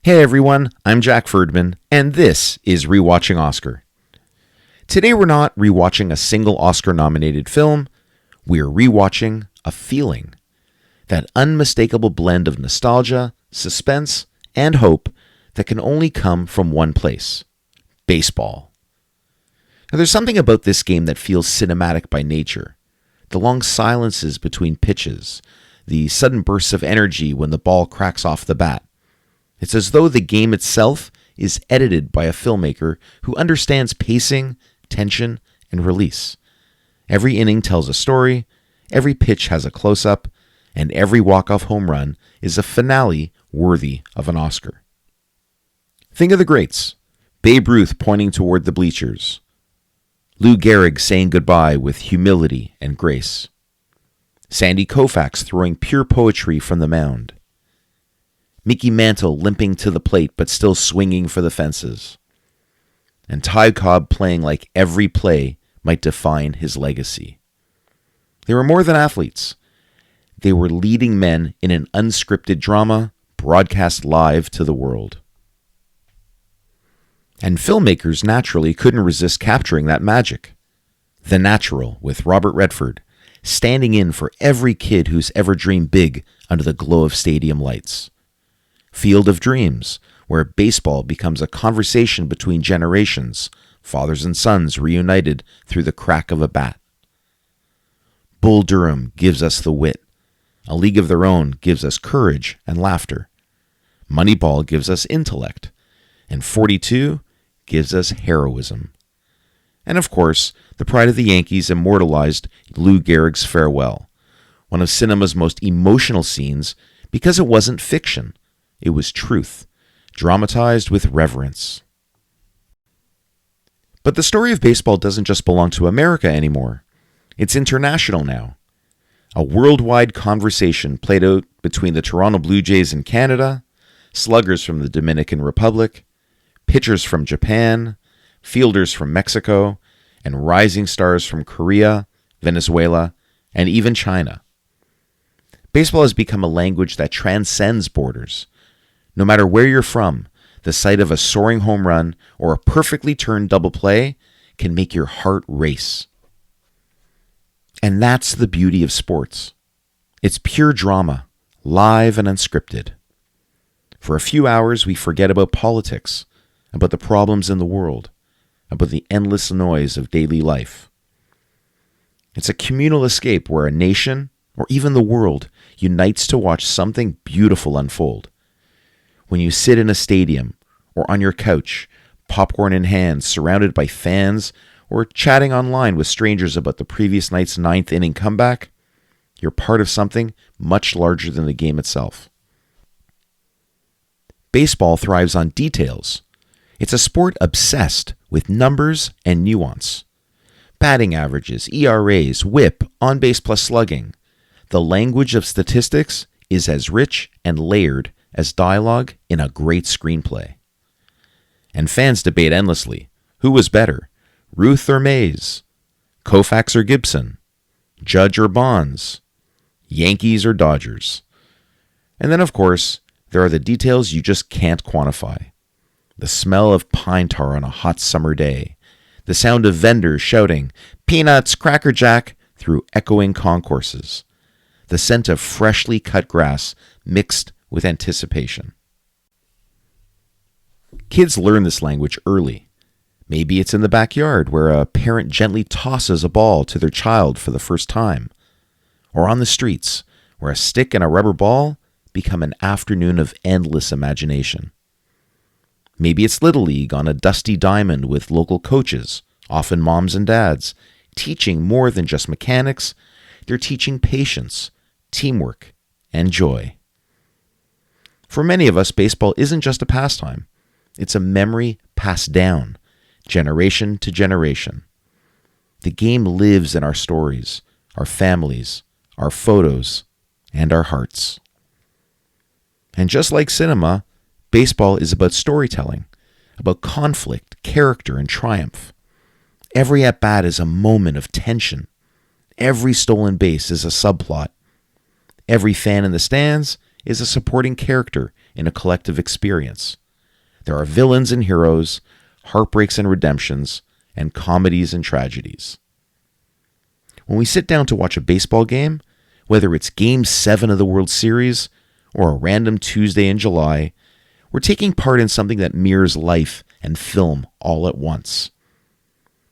Hey everyone, I'm Jack Ferdman, and this is Rewatching Oscar. Today we're not rewatching a single Oscar-nominated film, we're rewatching a feeling. That unmistakable blend of nostalgia, suspense, and hope that can only come from one place: baseball. Now there's something about this game that feels cinematic by nature. The long silences between pitches, the sudden bursts of energy when the ball cracks off the bat. It's as though the game itself is edited by a filmmaker who understands pacing, tension, and release. Every inning tells a story, every pitch has a close-up, and every walk-off home run is a finale worthy of an Oscar. Think of the greats: Babe Ruth pointing toward the bleachers, Lou Gehrig saying goodbye with humility and grace, Sandy Koufax throwing pure poetry from the mound, Mickey Mantle limping to the plate but still swinging for the fences, and Ty Cobb playing like every play might define his legacy. They were more than athletes. They were leading men in an unscripted drama broadcast live to the world. And filmmakers naturally couldn't resist capturing that magic. The Natural with Robert Redford, standing in for every kid who's ever dreamed big under the glow of stadium lights. Field of Dreams, where baseball becomes a conversation between generations, fathers and sons reunited through the crack of a bat. Bull Durham gives us the wit. A League of Their Own gives us courage and laughter. Moneyball gives us intellect. And 42 gives us heroism. And of course, The Pride of the Yankees immortalized Lou Gehrig's farewell, one of cinema's most emotional scenes because it wasn't fiction. It was truth, dramatized with reverence. But the story of baseball doesn't just belong to America anymore. It's international now. A worldwide conversation played out between the Toronto Blue Jays in Canada, sluggers from the Dominican Republic, pitchers from Japan, fielders from Mexico, and rising stars from Korea, Venezuela, and even China. Baseball has become a language that transcends borders. No matter where you're from, the sight of a soaring home run or a perfectly turned double play can make your heart race. And that's the beauty of sports. It's pure drama, live and unscripted. For a few hours, we forget about politics, about the problems in the world, about the endless noise of daily life. It's a communal escape where a nation, or even the world, unites to watch something beautiful unfold. When you sit in a stadium or on your couch, popcorn in hand, surrounded by fans, or chatting online with strangers about the previous night's ninth inning comeback, you're part of something much larger than the game itself. Baseball thrives on details. It's a sport obsessed with numbers and nuance. Batting averages, ERAs, WHIP, on-base plus slugging. The language of statistics is as rich and layered as dialogue in a great screenplay. And fans debate endlessly. Who was better, Ruth or Mays? Koufax or Gibson? Judge or Bonds? Yankees or Dodgers? And then, of course, there are the details you just can't quantify. The smell of pine tar on a hot summer day. The sound of vendors shouting, "Peanuts, Cracker Jack," through echoing concourses. The scent of freshly cut grass mixed with anticipation. Kids learn this language early. Maybe it's in the backyard where a parent gently tosses a ball to their child for the first time. Or on the streets where a stick and a rubber ball become an afternoon of endless imagination. Maybe it's Little League on a dusty diamond with local coaches, often moms and dads, teaching more than just mechanics. They're teaching patience, teamwork, and joy. For many of us, baseball isn't just a pastime. It's a memory passed down, generation to generation. The game lives in our stories, our families, our photos, and our hearts. And just like cinema, baseball is about storytelling, about conflict, character, and triumph. Every at-bat is a moment of tension. Every stolen base is a subplot. Every fan in the stands is a supporting character in a collective experience. There are villains and heroes, heartbreaks and redemptions, and comedies and tragedies. When we sit down to watch a baseball game, whether it's Game 7 of the World Series or a random Tuesday in July, we're taking part in something that mirrors life and film all at once.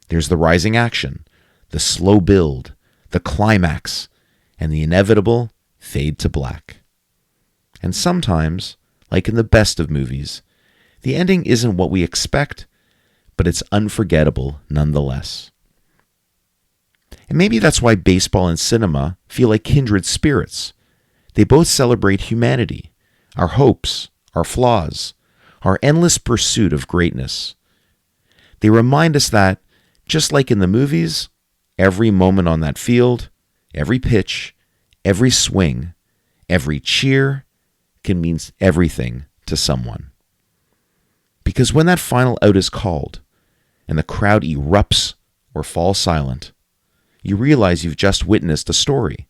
There's the rising action, the slow build, the climax, and the inevitable fade to black. And sometimes, like in the best of movies, the ending isn't what we expect, but it's unforgettable nonetheless. And maybe that's why baseball and cinema feel like kindred spirits. They both celebrate humanity, our hopes, our flaws, our endless pursuit of greatness. They remind us that, just like in the movies, every moment on that field, every pitch, every swing, every cheer can mean everything to someone. Because when that final out is called and the crowd erupts or falls silent, you realize you've just witnessed a story,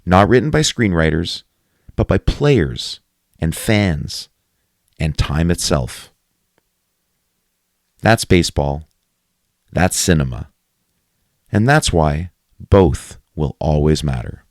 not written by screenwriters, but by players and fans and time itself. That's baseball. That's cinema. And that's why both will always matter.